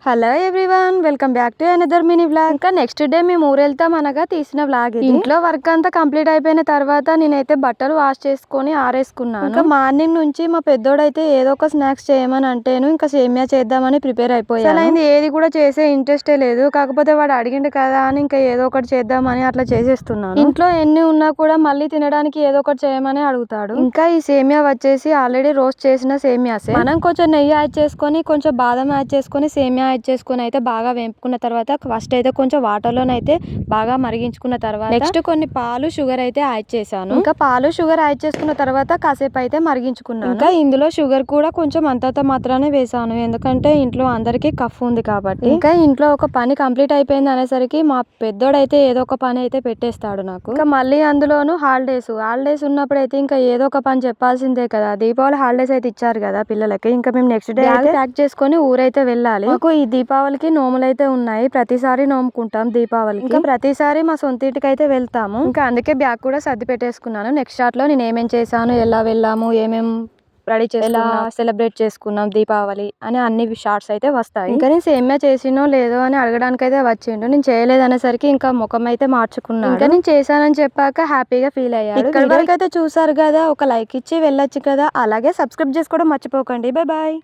Hello everyone, welcome back to another mini vlog. ఇంకా next day మేము ఊరు వెళ్తాం అనగా తీసిన వ్లాగ్ ఇది. ఇంట్లో వర్క్ అంతా కంప్లీట్ అయిపోయిన తర్వాత నేనైతే బట్టలు వాష్ చేసుకొని ఆరేసుకున్నాను. ఇంకా మార్నింగ్ నుంచి మా పెద్దోడైతే ఏదో ఒక స్నాక్స్ చేయమని అంటేను ఇంకా సేమియా చేద్దామని ప్రిపేర్ అయిపోయాను. అసలు అయింది ఏది కూడా చేసే ఇంట్రెస్టే లేదు. కాకపోతే వాడు అడిగిండు కదా అని ఇంకా ఏదో ఒకటి చేద్దామని అట్లా చేసేస్తున్నాను. ఇంట్లో ఎన్ని ఉన్నా కూడా మళ్ళీ తినడానికి ఏదో ఒకటి చేయమని అడుగుతాడు. ఇంకా ఈ సేమియా వచ్చేసి ఆల్రెడీ రోస్ట్ చేసిన సేమియాసే. మనం కొంచెం నెయ్యి యాడ్ చేసుకొని కొంచెం బాదం యాడ్ చేసుకొని సేమియా యాడ్ చేసుకుని అయితే బాగా వేపుకున్న తర్వాత ఫస్ట్ అయితే కొంచెం వాటర్ లోనైతే బాగా మరిగించుకున్న తర్వాత నెక్స్ట్ కొన్ని పాలు షుగర్ అయితే యాడ్ చేశాను. ఇంకా పాలు షుగర్ యాడ్ చేసుకున్న తర్వాత కాసేపు అయితే మరిగించుకున్నాను. ఇంకా ఇందులో షుగర్ కూడా కొంచెం అంతంత మాత్రానే వేసాను, ఎందుకంటే ఇంట్లో అందరికి కఫ్ ఉంది కాబట్టి. ఇంకా ఇంట్లో ఒక పని కంప్లీట్ అయిపోయింది అనేసరికి మా పెద్దోడైతే ఏదో ఒక పని అయితే పెట్టేస్తాడు నాకు. ఇంకా మళ్ళీ అందులోను హాలిడేస్ ఉన్నప్పుడు అయితే ఇంకా ఏదో ఒక పని చెప్పాల్సిందే కదా. దీపావళి హాలిడేస్ అయితే ఇచ్చారు కదా పిల్లలకి. ఇంకా మేము నెక్స్ట్ డే ప్యాక్ చేసుకొని ఊరైతే వెళ్ళాలి. మాకు ఈ దీపావళికి నోములైతే ఉన్నాయి, ప్రతిసారి నోముకుంటాం దీపావళికి. ఇంకా ప్రతిసారి మా సొంత ఇంటికి అయితే వెళ్తాము. ఇంకా అందుకే బ్యాగ్ కూడా సర్ది పెట్టేసుకున్నాను. నెక్స్ట్ షాట్ లో నేను ఏమేం చేశాను, ఎలా వెళ్ళాము, ఏమేం రెడీ చేసి ఎలా సెలబ్రేట్ చేసుకున్నాం దీపావళి అని అన్ని షార్ట్స్ అయితే వస్తాయి. ఇంకా నేను సేమియా చేసినో లేదో అని అడగడానికి అయితే వచ్చిండు. నేను చేయలేదు అనేసరికి ఇంకా ముఖం అయితే మార్చుకున్నాను. ఇంకా నేను చేశానని చెప్పాక హ్యాపీగా ఫీల్ అయ్యాడు. ఇక్కడ వరకు అయితే చూసారు కదా, ఒక లైక్ ఇచ్చి వెళ్ళొచ్చు కదా. అలాగే సబ్స్క్రైబ్ చేసుకోవడం మర్చిపోకండి. Bye bye.